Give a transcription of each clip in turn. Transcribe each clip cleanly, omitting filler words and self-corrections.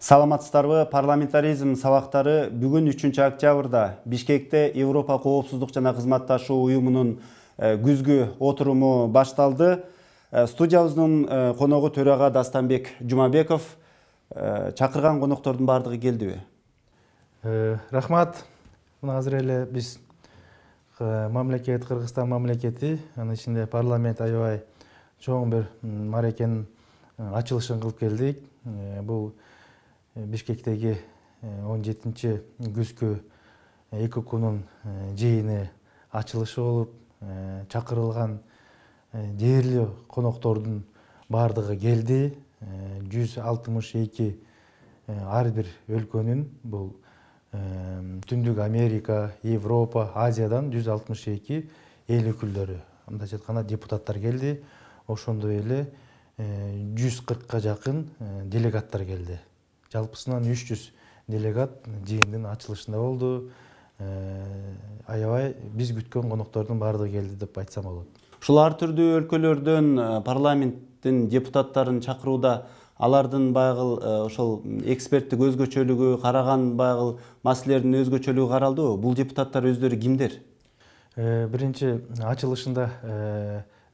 Саламатсыздарбы, парламентаризм сабактары бүгүн 3-октябрда Бишкекте Европа коопсуздук жана кызматташуу уюмунун күзгү отуруму башталды. Студиябыздын коногу төрага Дастанбек Жумабеков. Чакырган коноктордун баардыгы келдиби? Рахмат. Азыр эле биз мамлекет, Кыргызстан мамлекети, анын ичинде парламент аябай чоң бир мааракенин ачылышын кылып келдик. Бул Бишкектеги 17-чи күзгү эки күнүн жыйыны ачылышы болуп, чакырылган дээрлүү коноктордун баардыгы келди. 162 ар бир өлкөнүн, бул Түндүк Америка, Европа, Азиядан 162 эл өкүлдөрү, мындайча айтканда депутаттар келди. Ошондой эле 140ка жакын делегаттар келди. Жалпысынан 300 делегат жыйындын ачылышында болду. Аябай биз күткөн коноктордун баардыгы келди деп айтсам болот. Ушул ар түрдүү өлкөлөрдөн парламенттин депутаттарын чакырууда алардын байгыл ошол эксперттик өзгөчөлүгү, караган байгыл маселелердин өзгөчөлүгү каралдыбы? Бул депутаттар өздөрү кимдер? Биринчи ачылышында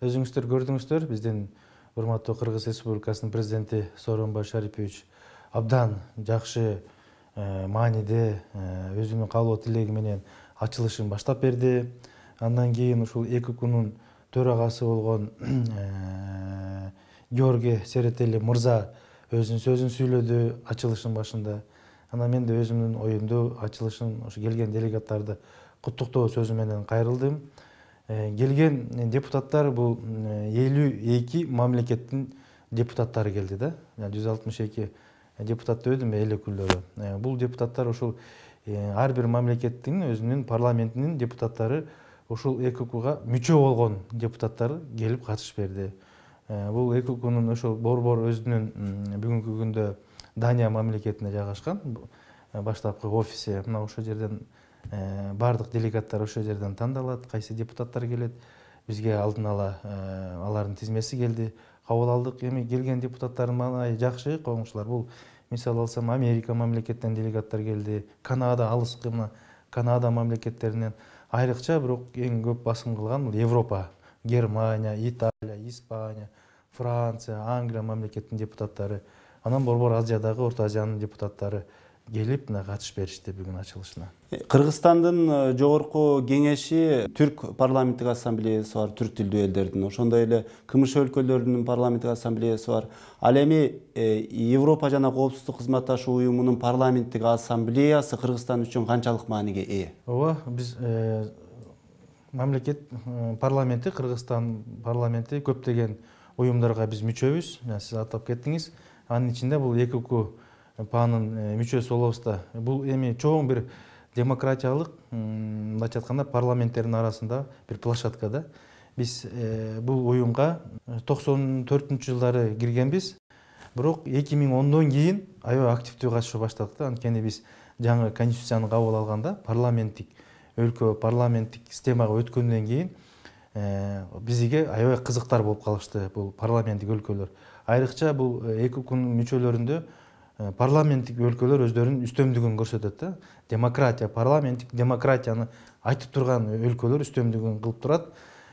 өзүңүздөр көрдүңүздөр, биздин урматтуу Кыргыз Республикасынын президенти Сооронбай Шарипович абдан жакшы мааниде өзүнүн каалоо тилеги менен ачылышын баштап берди. Андан кийин ушул эки күнүн төрагасы болгон Георгий Серетели мырза өзүнүн сөзүн сүйлөдү ачылыштын башында. Анан мен да өзүмдүн оюмду ачылышын ошо келген делегаттарды куттуктоо сөзү менен кайрылдым. Келген депутаттар бул 52 мамлекеттин депутаттары келди да. 162 депутат дедим, эл өкүлдөрү. Бул депутаттар ушул ар бир мамлекеттин өзүнүн парламентинин депутаттары ушул эки күнгө мүчө болгон депутаттар келип катышып берди. Бул эки күнүн ошол борбор өзүнүн бүгүнкү күндө Дания мамлекетинде жайгашкан баштапкы офиси. Мына ошол жерден бардык делегаттар ошол жерден тандалат, кайсы депутаттар келет. Бизге алдын ала алардын тизмеси келди. Кабыл алдык. Эми келген депутаттардын маанайы жакшы, коңшулар. Бул мисал алсам Америка мамлекеттен делегаттар келди, Канада, алыскы мына Канада мамлекеттеринен, айрыкча бирок эң көп басым кылган бул Европа, Германия, Италия, Испания, Франция, Англия мамлекеттин депутаттары, анан борбор Азиядагы, Орто Азиянын депутаттары келип катышып беришти бүгүн ачылышына. Кыргызстандын жогорку кеңеши Түрк парламенттик ассамблеясы бар, түрк тилдүү элдердин, ошондой эле КМШ өлкөлөрүнүн парламенттик ассамблеясы бар. Ал эми Европа жана коопсуздук кызматташуу уюмунун парламенттик ассамблеясы Кыргызстан үчүн канчалык мааниге ээ? Ооба, биз мамлекет парламенти, Кыргызстан парламенти көптөгөн уюмдарга биз мүчөбүз. Сиз атап кеттиңиз. Анын ичинде бул эки паанын мүчөсү болобуз да. Бул эми чоң бир демократиялык, мындайча айтканда парламенттердин арасында бир площадка да. Биз бул уюмга 94-жылдары киргенбиз. Бирок 2010дон кийин аябай активдүү катышуу баштадык да. Анткени биз жаңы конституцияны кабыл алганда парламенттик өлкө, парламенттик системага өткөндөн кийин бизге аябай кызыктар болуп калышты бул парламенттик өлкөлөр. Айрыкча бул эки күнүн мүчөлөрүндө парламенттик өлкөлөр өздөрүнүн үстөмдүгүн көрсөтөт да. Демократия, парламенттик демократияны айтып турган өлкөлөр үстөмдүгүн кылып турат.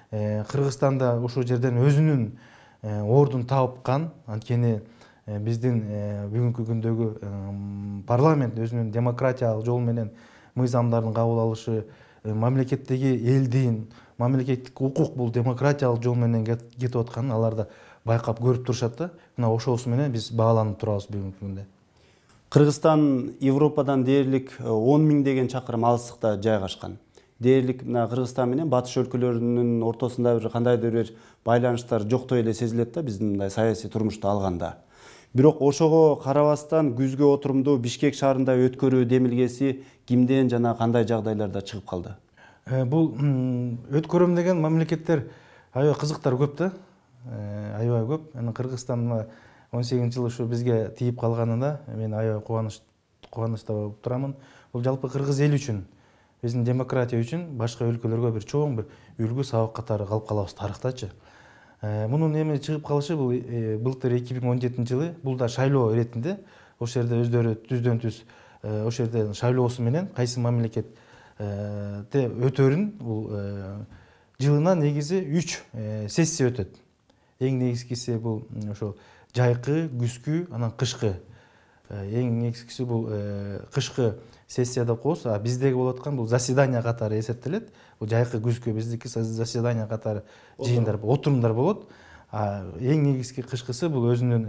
Кыргызстанда ушул жерден өзүнүн ордун тапкан, анткени биздин бүгүнкү күндөгү парламент өзүнүн демократиялык жол менен мыйзамдардын кабыл алышы, мамлекеттеги элдин мамлекеттик укук бул демократиялык жол менен кетип атканын алар да байкап көрүп турушат да. Мына ошосу менен биз бааланып турабыз бүгүнкү күндө. Кыргызстан Европадан дээрлик 10 миңдеген чакырым алыстыкта жайгашкан. Дээрлик мына Кыргызстан менен батыш өлкөлөрүнүн ортосунда бир кандайдыр бир байланыштар жоктой эле сезилет да биздин мындай саясий турмушту алганда. Бирок ошого карабастан күзгү отурумду Бишкек шаарында өткөрүү демилгеси кимден жана кандай жагдайларда чыгып калды? Бул өткөрөм деген мамлекеттер аябай кызыктар көп да. Аябай көп. Кыргызстан 18 жыл ушу бизге тийип калганына мен аябай кубанычта болуп турамын. Бул жалпы кыргыз эли үчүн, биздин демократия үчүн башка өлкөлөргө бир чоң бир үлгү сабак катары калып калабыз тарыхтачы. Мунун эми чыгып калышы бул былтыр 2017 жылы бул да шайлоо иретинде ошол жерде өздөрү түздөн түз ошол жерде шайлоосу менен кайсы мамлекетте өтөрүн бул жылына негизи 3 сессия өтөт. Эң негизгиси бул ошол жайкы, күзгү, анан кышкы. Эң негизгиси бул кышкы сессия деп коебуз, а биздеги болуп аткан бул заседание катары эсептелет. Бул жайкы, күзгү, биздики заседание катары жыйындар, отурумдар болот. Эң негизги кышкысы бул өзүнүн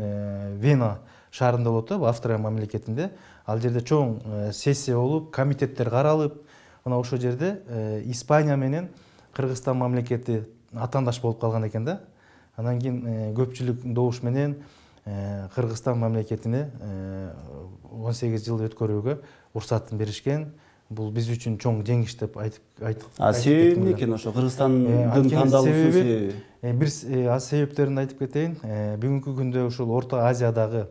Вена шаарында болот да, Австрия мамлекетинде. Ал жерде чоң сессия болуп, комитеттер каралып, мына ошол жерде Испания менен Кыргызстан мамлекети атаандаш болуп калган экен да. Анан кийин көпчүлүк добуш менен Кыргызстан мамлекетине 18 жыл өткөрүүгө уруксатын беришкен. Бул биз үчүн чоң жеңиш деп айтып. Себеби эмне экен ошо Кыргызстандын тандалуусу? Бир себептерин айтып кетейин. Бүгүнкү күндө ушул Орто Азиядагы,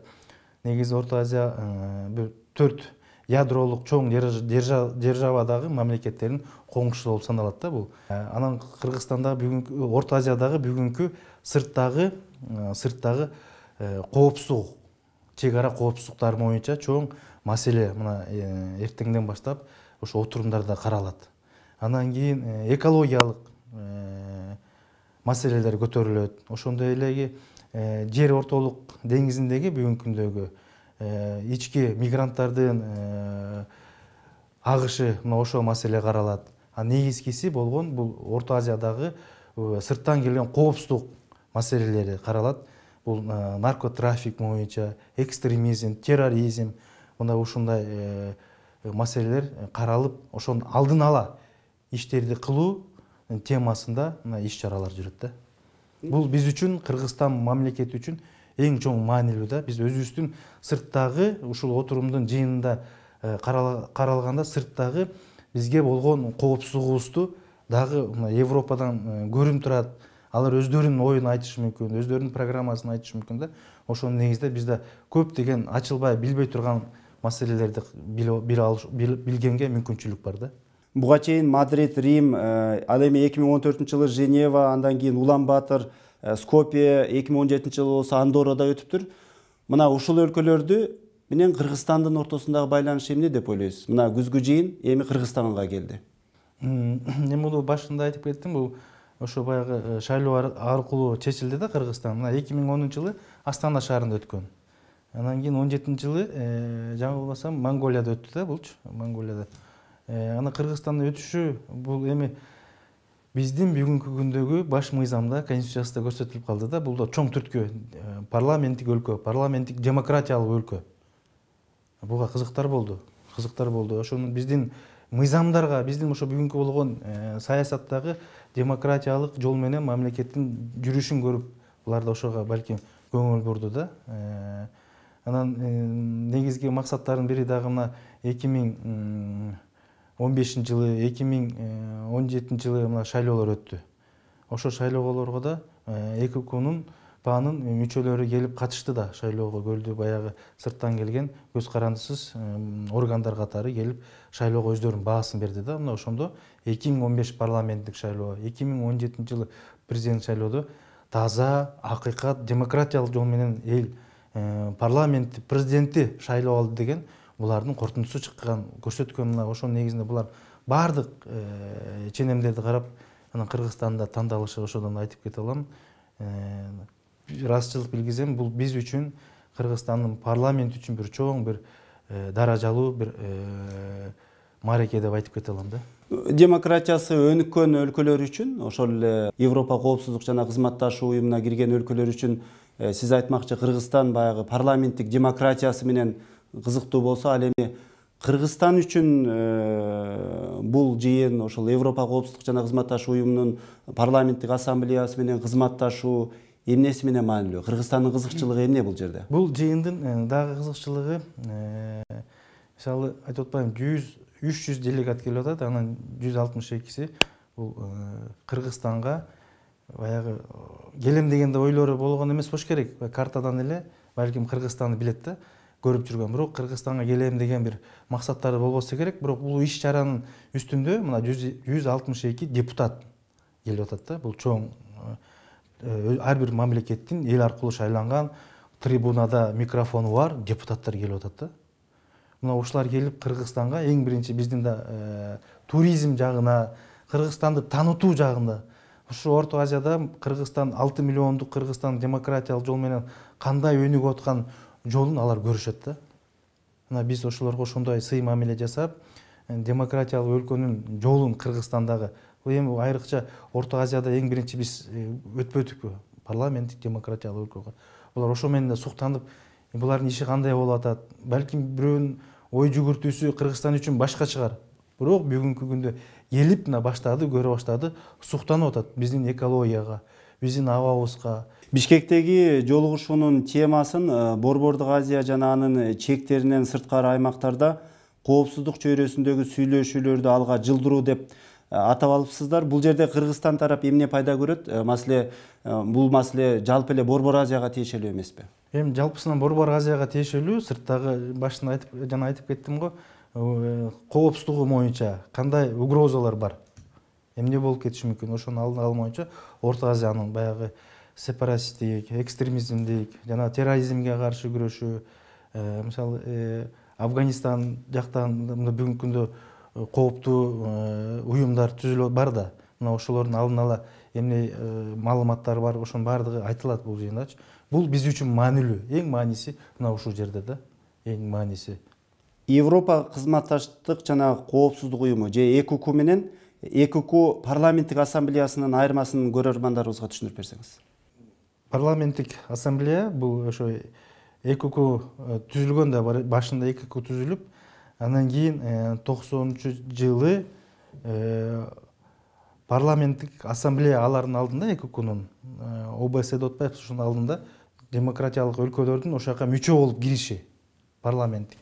негизи Орто Азия бир 4 ядролук чоң державадагы мамлекеттердин коңшусу болуп саналат да бул. Анан Кыргызстанда бүгүнкү Орто Азиядагы бүгүнкү сырттагы коопсуздук, чек ара коопсуздуктары боюнча чоң маселе мына эртеңден баштап ошо отурумдарда каралат. Анан кийин экологиялык маселелер көтөрүлөт. Ошондой эле жер ортолук деңизиндеги бүгүнкү күндөгү ички мигранттардын агышы, мына ошол маселе каралат. Негизгиси болгон бул Орто Азиядагы сырттан келген коопсуздук маселелери каралат. Бул наркотрафик боюнча, экстремизм, терроризм, мына ушундай маселелер каралып, ошонун алдын ала иштерди кылуу темасында мына иш-чаралар жүрөт да. Бул биз үчүн, Кыргызстан мамлекети үчүн эң чоң маанилүү да. Биз өзүбүздүн сырттагы ушул отурумдун жыйынында каралганда сырттагы бизге болгон коопсуздугубузду дагы Европадан көрүнүп турат. Алар өздөрүнүн оюн айтышы мүмкүн, өздөрүнүн программасын айтышы мүмкүн да. Ошонун негизинде бизде көптөгөн ачылбай билбей турган маселелерди билгенге мүмкүнчүлүк бар да. Буга чейин Мадрид, Рим, ал эми 2014 жылы Женева, андан кийин Улан-Батор, Скопье, 2017 жылы болсо Андоррада өтүптүр. Мына ушул өлкөлөрдү менен Кыргызстандын ортосундагы байланыш эмне деп ойлойсуз? Мына күзгү жыйын эми Кыргызстанга келди. Мен муну башында айтып кеттим, бул ошо баягы шайлоо аркылуу чечилди да Кыргызстан. Мына 2010 жылы Астана шаарында өткөн. Анан кийин 17 жылы жаңы болбосом Монголияда өттү да булчу, Монголияда. Ана Кыргызстанда өтүшү бул эми биздин бүгүнкү күндөгү баш мыйзамда, конституциясында көрсөтүлүп калды да. Бул да чоң түрткү, парламенттик өлкө, парламенттик демократиялык өлкө. Буга кызыктар болду. Ошону биздин мыйзамдарга, биздин ошо бүгүнкү болгон саясаттагы демократиялык жол менен мамлекеттин жүрүшүн көрүп, булар да ошого балким көңүл бурду да. Анан негизги максаттардын бири дагы мына 2015 жылы, 2017 жылы мына шайлоолор өттү. Ошо шайлоолорго да ЭККнун ПАНын мүчөлөрү келип катышты да шайлоого, көрдү баягы сырттан келген көз карандысыз органдар катары келип шайлоого өздөрүнүн баасын берди да. Мына ошондо 2015 парламенттик шайлоо, 2017 жылы президент шайлоодо таза, акыйкат, демократиялык жол менен эл парламент президенти шайлоо алды деген булардын корутундусу чыккан, көрсөткөн. Мына ошонун негизинде булар баардык ченемдерди карап, анан Кыргызстанда тандалышы ошодон айтып кете алам. Расчылык билгизем, бул биз үчүн, Кыргызстандын парламент үчүн бир чоң бир даражалуу бир маареке деп айтып кете алам да. Демократиясы өнүккөн өлкөлөр үчүн, ошол эле Европа коопсуздук жана кызматташуу уюмуна кирген өлкөлөр үчүн сиз айтмакчы Кыргызстан баягы парламенттик демократиясы менен кызыктуу болсо, ал эми Кыргызстан үчүн бул жыйын ошол Европа коопсуздук жана кызматташуу уюмунун парламенттик ассамблеясы менен кызматташуу эмнеси менен маанилүү? Кыргызстандын кызыкчылыгы эмне бул жерде? Бул жыйындын дагы кызыкчылыгы, мисалы айтып атпайм, 300 делегат келип атат, анан 162си бул Кыргызстанга баягы келем дегенде ойлору болгон эмес болуш керек. Картадан эле балким Кыргызстанды билет да, көрүп жүргөн. Бирок Кыргызстанга келем деген бир максаттары болбосо керек. Бирок бул иш чаранын үстүндө мына 162 депутат келип атат да. Бул чоң ар бир мамлекеттин эл аркылуу шайланган, трибунада микрофону бар депутаттар келип атат да. Мына ушулар келип Кыргызстанга эң биринчи биздин да туризм жагына, Кыргызстанды танытуу жагында, ушу Орто Азияда Кыргызстан 6 миллиондук Кыргызстан демократиялык жол менен кандай өнүгүп аткан жолун алар көрүшөт да. Мына биз ошолорго ошондой сый мамиле жасап, демократиялык өлкөнүн жолун Кыргызстандагы, эми айрыкча Орто Азияда эң биринчи биз өтпөдүкпү парламенттик демократиялык өлкөгө. Булар ошо менен да суктанып, булардын иши кандай болуп атат, балким бирөөнүн ой жүгүртүүсү Кыргызстан үчүн башка чыгар. Бирок бүгүнкү күндө келип мына баштады, көрө баштады, суктанып атат биздин экологияга, биздин абабызга. Бишкектеги жолугушуунун темасын Борбордук Азия жана анын чектеринен сырткары аймактарда коопсуздук чөйрөсүндөгү сүйлөшүүлөрдү алга жылдыруу деп атап алыпсыздар. Бул жерде Кыргызстан тарап эмне пайда көрөт? Бул маселе жалпы эле Борбор Азияга тиешелүү эмеспи? Эми жалпысынан Борбор Азияга тиешелүү, сырттагы башында айтып кеттим го, коопсуздугу боюнча кандай угрозалар бар, эмне болуп кетиши мүмкүн, ошонун алдын алуу боюнча Орто Азиянын баягы сепаратисттик, экстремизмдик жана терроризмге каршы күрөшүү, мисалы Афганистан жактан бүгүнкү күндө кооптуу уюмдар түзүлүп бар да, мына ошолордун алдын ала эмне маалыматтар бар, ошонун баардыгы айтылат бул жыйындачы. Бул биз үчүн маанилүү, эң мааниси мына ушул жерде да, эң мааниси. Европа кызматташтык жана коопсуздук уюму же ЭКУК менен ЭКУК парламенттик ассамблеясынын айырмасын көрөрмандарыбызга түшүндүрүп берсеңиз. Парламенттик ассамблея бул ошо ЭКУК түзүлгөн да, башында ЭКУК түзүлүп, андан кийин 90-жылы парламенттик ассамблея алардын алдында ЭКУКнун ОБС деп атпайбыз, ошонун алдында демократиялык өлкөлөрдүн ошока мүчө болуп кириши парламенттик.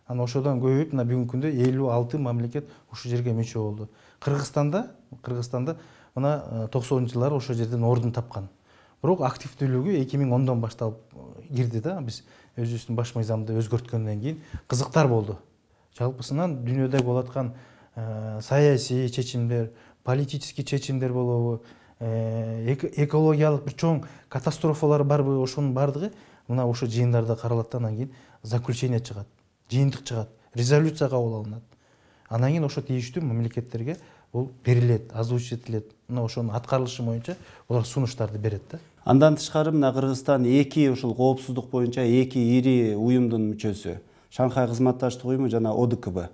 Анан ошодон көбөйүп, мына бүгүнкү күндө 56 мамлекет ушул жерге мүчө болду. Кыргызстанда мына 90-жылдары ошол жерден ордун тапкан. Бирок активдүүлүгү 2010дон башталып кирди да, биз өзүбүздүн баш мыйзамды өзгөрткөндөн кийин кызыктар болду. Жалпысынан дүйнөдө болуп аткан саясий чечимдер, политический чечимдер болобу, экологиялык бир чоң катастрофалар барбы, ошонун баардыгы мына ошол жыйындарда каралат да, анан кийин заключение чыгат, жыйынтык чыгат, резолюция кабыл алынат. Анан кийин ошо тийиштүү мамлекеттерге бул берилет, озвучить этилет. Мына ошонун аткарылышы боюнча булар сунуштарды берет да. Андан тышкары мына Кыргызстан ушул коопсуздук боюнча эки ири уюмдун мүчөсү. Шанхай кызматташтык уюму жана ОДКБ.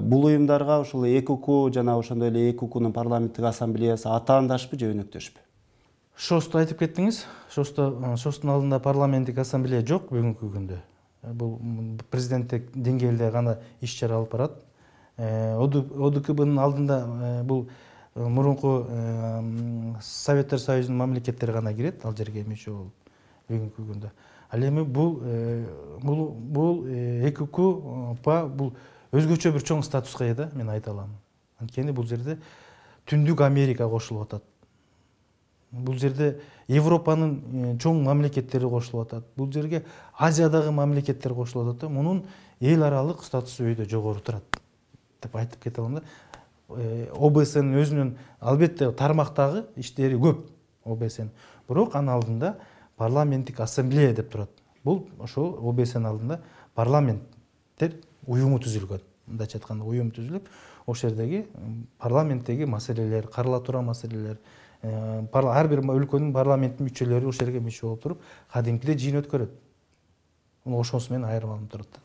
Бул уюмдарга ушул ЭКУК жана ошондой эле ЭКУКнун парламенттик ассамблеясы атаандашпы же өнөктөшпү? ШОСту айтып кеттиңиз. ШОСтун алдында парламенттик ассамблея жок бүгүнкү күндө. Бул президенттик деңгээлде гана иш чара алып барат. ОДКБнын алдында бул мурунку Советтер Союзунун мамлекеттери гана кирет, ал жерге мүчө болуп бүгүнкү күндө. Ал эми бул ЭКУК бул өзгөчө бир чоң статуска ээ да, мен айта алам. Анткени бул жерде Түндүк Америка кошулуп атат. Бул жерде Европанын чоң мамлекеттери кошулуп атат. Бул жерге Азиядагы мамлекеттер кошулуп атат. Мунун эл аралык статусу өйдө жогору турат деп айтып кете алам да. ОБСнын өзүнүн албетте тармактагы иштери көп ОБСнын. Бирок анын алдында парламенттик ассамблея деп турат. Бул ошол ОБСнын алдында парламенттер уюму түзүлгөн. Мындайча айтканда уюм түзүлүп, ошол жердеги парламенттеги маселелер, карала турган маселелер, ар бир өлкөнүн парламенттин мүчөлөрү ошол жерге мүчө болуп туруп, кадимкидей жыйын өткөрөт. Ошонусу менен айырмаланып турат.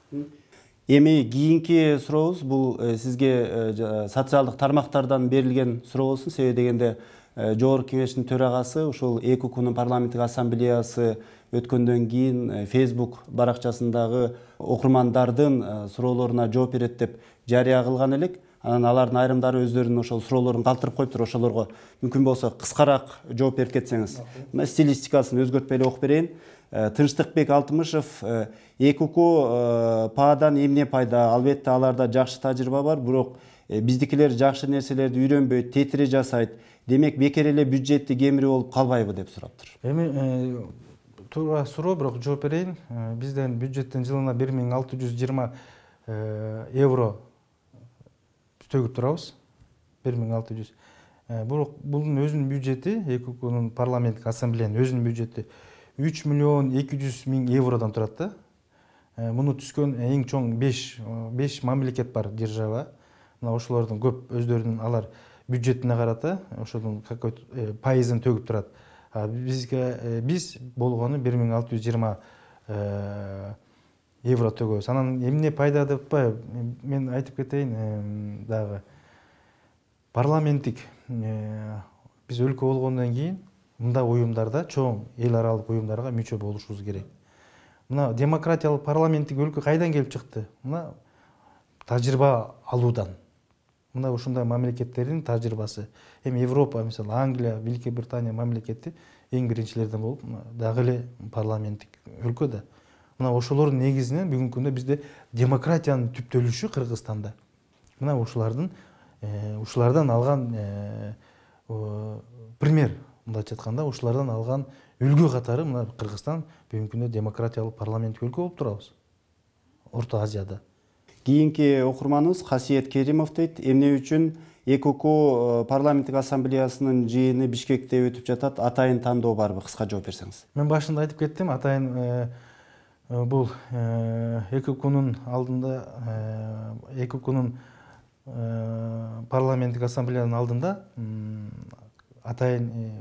Эми кийинки сурообуз бул сизге социалдык тармактардан берилген суроо болсун. Себеби дегенде Жогорку Кеңештин төрагасы ушул ЭКУКнун парламенттик ассамблеясы өткөндөн кийин Facebook баракчасындагы окурмандардын суроолоруна жооп берет деп жарыя кылган элек. Анан алардын айрымдары өздөрүнүн ошол суроолорун калтырып коюптур. Ошолорго мүмкүн болсо кыскараак жооп берип кетсеңиз. Мына стилистикасын өзгөртпөй эле окуп берейин. Тынчтыкбек Алтымышев, ЭКУК паадан эмне пайда? Албетте аларда жакшы тажрыйба бар, бирок биздикилер жакшы нерселерди үйрөнбөйт, тетире жасайт. Демек бекер эле бюджетти кемирип болуп калбайбы деп сураптыр. Эми туура суроо, бирок жооп берейин. Бизден бюджеттен жылына 1620 евро төгүп турабыз. 1600. Бирок бунун өзүнүн бюджети, ЭККнун парламенттик ассамблеянын өзүнүн бюджети 3 миллион 200 миң евродон турат да. Муну түскөн эң чоң 5 мамлекет бар, держава. Мына ошолордун көп өздөрүнүн алар бюджетине карата ошонун какой-то пайызын төгүп турат. Биз болгону 1620 евро төгөбүз. Анан эмне пайда деп атпайбы? Мен айтып кетейин дагы. Парламенттик биз өлкө болгондон кийин мындай уюмдарда, чоң эл аралык уюмдарга мүчө болушубуз керек. Мына демократиялык парламенттик өлкө кайдан келип чыкты? Мына тажрыйба алуудан. Мына ушундай мамлекеттердин тажрыйбасы. Эми Европа, мисалы Англия, Великий Британия мамлекети эң биринчилерден болуп, дагы эле парламенттик өлкө да. Мына ошолордун негизинен бүгүнкү күндө бизде демократиянын түптөлүшү Кыргызстанда. Мына ушулардан алган пример, мындайча айтканда, ушулардан алган үлгү катары мына Кыргызстан бүгүнкү күндө демократиялык парламенттик өлкө болуп турабыз Орто Азияда. Кийинки окурманыбыз Хасиет Керимов дейт, эмне үчүн ЭКК парламенттик ассамблеясынын жыйыны Бишкекте өтүп жатат, атайын тандоо барбы? Кыска жооп берсеңиз. Мен башында айтып кеттим, атайын бул ЭККнун алдында, ЭККнун парламенттик ассамблеянын алдында атайын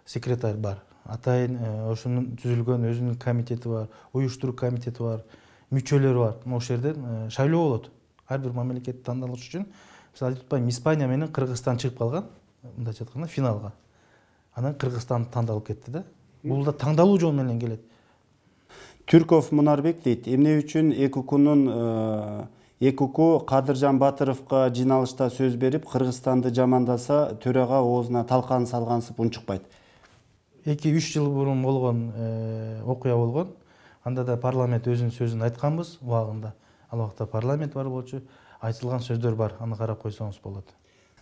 секретарь бар. Атайын ошонун түзүлгөн өзүнүн комитети бар, уюштуруу комитети бар, мүчөлөрү бар. Ошол жерден шайлоо болот. Ар бир мамлекет тандалыш үчүн. Мисалы айтып атпайм, Испания менен Кыргызстан чыгып калган, мындайча айтканда, финалга. Анан Кыргызстан тандалып кетти да. Бул да тандалуу жол менен келет. Түрков Мунарбек дейт, эмне үчүн ЭКК Кадыржан Батыровго жыйналышта сөз берип, Кыргызстанды жамандаса, төрага оозуна талкан салгансып унчукпайт? 2-3 жыл мурун болгон окуя болгон. Анда да парламент өзүнүн сөзүн айтканбыз убагында. Ал убакта парламент бар болчу, айтылган сөздөр бар. Аны карап койсоңуз болот.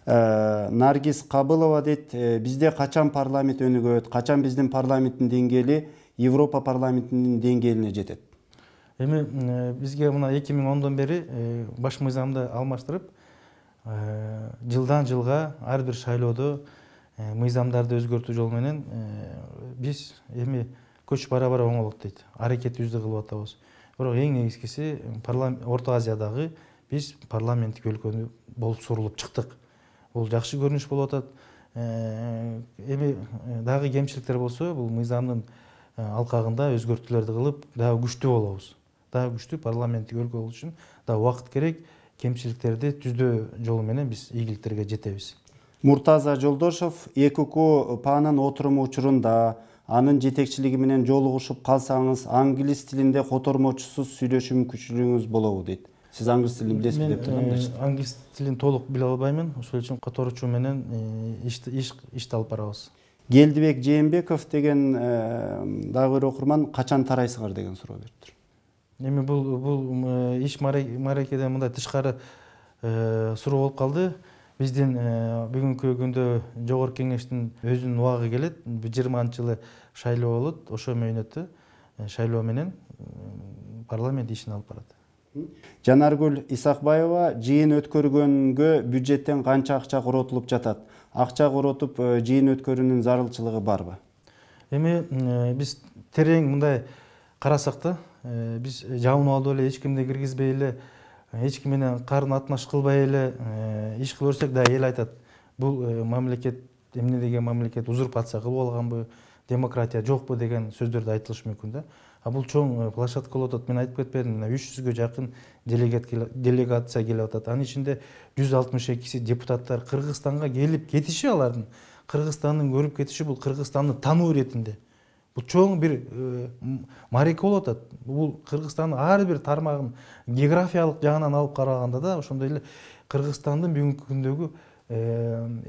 Наргиз Кабылова дейт, бизде качан парламент өнүгөт, качан биздин парламенттин деңгээли Европа парламентинин деңгээлине жетет? Эми бизге мына 2010дон бери баш мыйзамды алмаштырып, жылдан жылга ар бир шайлоодо мыйзамдарды өзгөртүү жолу менен биз эми көч бара-бара оңолот дейт. Аракетибизди кылып атабыз. Бирок эң негизгиси Орто Азиядагы биз парламенттик өлкө болуп сурулуп чыктык. Бул жакшы көрүнүш болуп атат. Эми дагы кемчиликтер болсо, бул мыйзамдын алкагында өзгөртүүлөрдү кылып, дагы күчтүү болобуз. Дагы күчтүү парламенттик өлкө болуш үчүн дагы убакыт керек. Кемчиликтерди түздөө жолу менен биз ийгиликтерге жетебиз. Муртаза Жолдошов, ЭКК панын отуруму учурунда анын жетекчилиги менен жолугушуп калсаңыз, англис тилинде котормочусуз сүйлөшүү мүмкүнчүлүгүңүз болобу дейт. Сиз англис тилин билесизби деп тургам. Англис тилин толук биле албаймын. Ошол үчүн которуучу менен ишти алып барабыз. Келдибек Жээнбеков деген дагы бир окурман качан тарайсыңар деген суроо бериптир. Эми бул иш марекеден мындай тышкары суроо болуп калды. Биздин бүгүнкү күндө жогорку кеңештин өзүнүн убагы келет. 20-жылы шайлоо болот. Ошо мөөнөттө шайлоо менен парламент ишин алып барат. Жанаргүл Исакбаева, жыйын өткөргөнгө бюджеттен канча акча коротулуп жатат? Акча коротуп жыйын өткөрүүнүн зарылчылыгы барбы? Эми биз терең мындай карасак да, биз жабынып алып эле эч кимди киргизбей эле, эч ким менен карын атнаш кылбай эле иш кылып берсек да эл айтат. Бул мамлекет эмне деген мамлекет, узурпация кылып алганбы, демократия жокпу деген сөздөрдү айтылышы мүмкүн да. А бул чоң площадка болуп атат. Мен айтып кетпедим, 300гө жакын делегация келип атат. Анын ичинде 162си депутаттар. Кыргызстанга келип кетиши алардын, Кыргызстандын көрүп кетиши бул Кыргызстанды тануу иретинде. Бул чоң бир мареке болуп атат. Бул Кыргызстандын ар бир тармагын географиялык жагынан алып караганда да, ошондой эле Кыргызстандын бүгүнкү күндөгү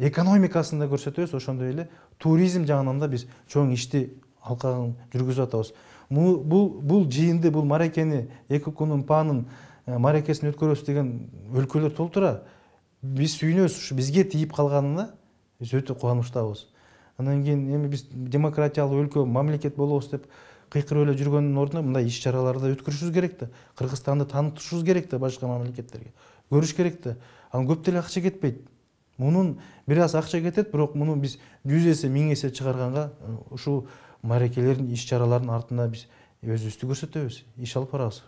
экономикасын да көрсөтөбүз, ошондой эле туризм жагынан да биз чоң ишти алкагын жүргүзүп атабыз. Бул жыйынды, бул марекени, ЭККнун панын марекесин өткөрөбүз деген өлкөлөр толтура. Биз сүйүнөбүз, ушу бизге тийип калганына биз өтө кубанычтабыз. Андан кийин эми биз демократиялык өлкө, мамлекет болобуз деп кыйкырып эле жүргөндүн ордуна мындай иш чараларды өткөрүшүбүз керек да. Кыргызстанды таанытышыбыз керек да башка мамлекеттерге. Көрүш керек да. Анан көп деле акча кетпейт. Мунун бир аз акча кетет, бирок муну биз 100 эсе, 1000 эсе чыгарганга ушул маарекелердин, иш чаралардын артында биз өзүбүздү көрсөтөбүз, иш алып барабыз.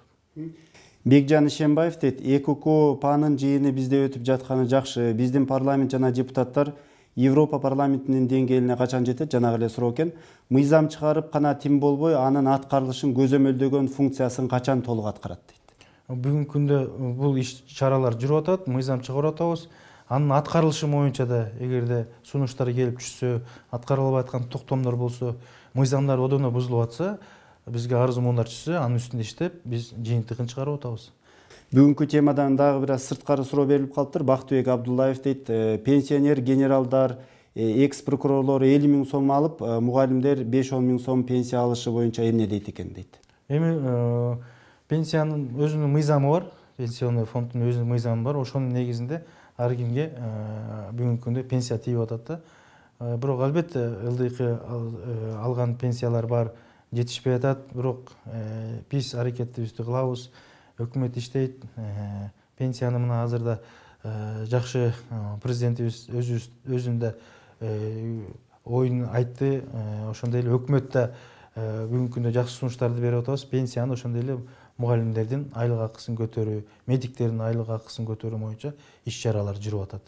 Бекжан Ишембаев дейт, ЭКК-ПАнын жыйыны бизде өтүп жатканы жакшы. Биздин парламент жана депутаттар Европа парламентинин деңгээлине качан жетет? Жанагы эле суроо экен. Мыйзам чыгарып гана тим болбой, анын аткарылышын көзөмөлдөгөн функциясын качан толук аткарат дейт. Бүгүнкү күндө бул иш чаралар жүрүп атат, мыйзам чыгарып атабыз. Анын аткарылышы боюнча да эгерде сунуштар келип түшсө, аткарылбай аткан токтомдор болсо, мыйзамдар одоно бузулуп атса, бизге арызмондар түшсө, анын үстүндө иштеп, биз жыйынтыгын чыгарып атабыз. Бүгүнкү темадан дагы бир аз сырткары суроо берилип калыптыр. Бактыбек Абдуллаев дейт, пенсионер, генералдар, экс прокурорлор 50 000 сом алып, мугалимдер 5-10 000 сом пенсия алышы боюнча эмне дейт экен дейт. Эми пенсиянын өзүнүн мыйзамы бар, пенсионный фонддун өзүнүн мыйзамы бар. Ошонун негизинде ар кимге бүгүнкү күндө пенсия тийип атат да. Бирок албетте ылдыйкы алган пенсиялар бар, жетишпей атат. Бирок биз аракетибизди кылабыз. Өкмөт иштейт. Пенсияны мына азырда жакшы президентибиз өзүндө оюн айтты. Ошондой эле өкмөт да бүгүнкү күндө жакшы сунуштарды берип атабыз. Пенсияны ошондой эле мугалимдердин айлык акысын көтөрүү, медиктердин айлык акысын көтөрүү боюнча иш чаралар жүрүп атат.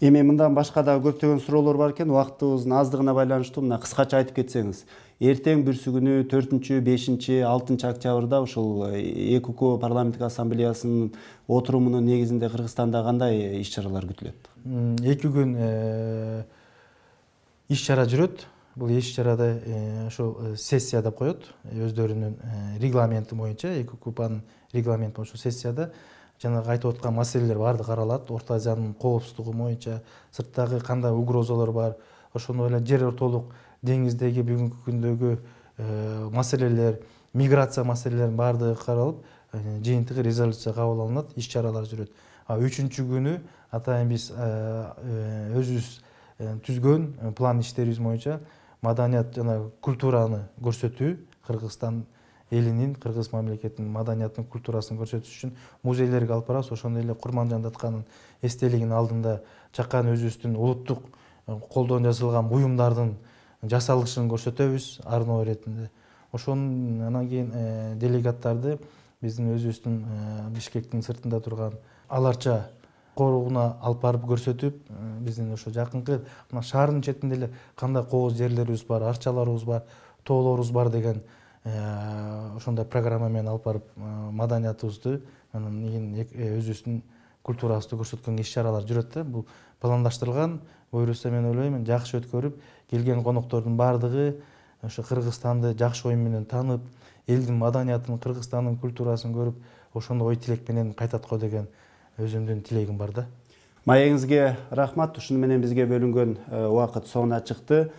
Эми мындан башка дагы көптөгөн суроолор бар экен. Убактыбыздын аздыгына байланыштуу мына кыскача айтып кетсеңиз. Эртең бүрсү күнү 4, 5, 6 октябрда ушул ЭКК парламенттик ассамблеясынын отурумунун негизинде Кыргызстанда кандай иш чаралар күтүлөт? 2 күн иш чара жүрөт. Бул иш чарада ошол сессия деп коет. Өздөрүнүн регламенти боюнча, ЭКК-ПАнын регламенти боюнча сессияда жанагы айтып аткан маселелер баардыгы каралат. Орто Азиянын коопсуздугу боюнча, сырттагы кандай угрозалар бар, ошондой эле жер ортолук деңиздеги бүгүнкү күндөгү маселелер, миграция маселелеринин баардыгы каралып, жыйынтыгы резолюция кабыл алынат, иш чаралар жүрөт. 3-чү күнү атайын биз өзүбүз түзгөн план иштерибиз боюнча маданият жана культураны көрсөтүү, Кыргызстан элинин, кыргыз мамлекетинин маданиятын, культурасын көрсөтүш үчүн музейлерге алып барабыз. Ошондой эле Курманжан Датканын эстелигинин алдында чакан өзүбүздүн улуттук колдон жасалган буюмдардын жасалышын көрсөтөбүз арноо иретинде. Ошонун анан кийин делегаттарды биздин өзүбүздүн Бишкектин сыртында турган Аларча коругуна алып барып көрсөтүп, биздин ошо жакынкы мына шаардын четинде эле кандай кооз жерлерибиз бар, арчаларыбыз бар, тоолорубуз бар деген ошондой программа менен алып барып маданиятыбызды, анан кийин өзүбүздүн культурабызды көрсөткөн иш чаралар жүрөт да. Бул пландаштырылган, буюрса мен ойлойм, жакшы өткөрүп, келген коноктордун баардыгы ошо Кыргызстанды жакшы оюн менен таанып, элдин маданиятын, Кыргызстандын культурасын көрүп, ошондой ой тилек менен кайтат го деген өзүмдүн тилегим бар да. Маегиңизге рахмат. Ушуну менен бизге бөлүнгөн убакыт соңуна чыкты.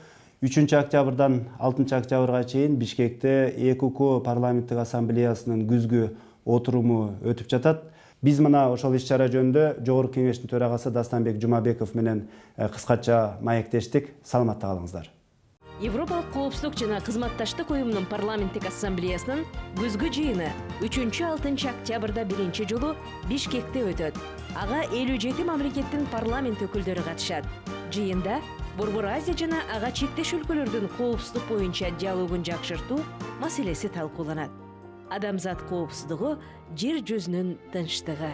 3 октябрдан 6 октябрга чейин Бишкекте ЭКК парламенттик ассамблеясынын күзгү отуруму өтүп жатат. Биз мына ошол иш чара жөнүндө Жогорку Кеңештин төрагасы Дастанбек Жумабеков менен кыскача маектештик. Саламатта калыңыздар. Европалык коопсуздук жана кызматташтык уюмунун парламенттик ассамблеясынын күзгү жыйыны 3-6 октябрда биринчи жолу Бишкекте өтөт. Ага 57 мамлекеттин парламент өкүлдөрү катышат. Жыйында Борбор Азия жана ага чектеш өлкөлөрдүн коопсуздук боюнча диалогун жакшыртуу маселеси талкууланат. Адамзат коопсуздугу жер жүзүнүн тынчтыгы.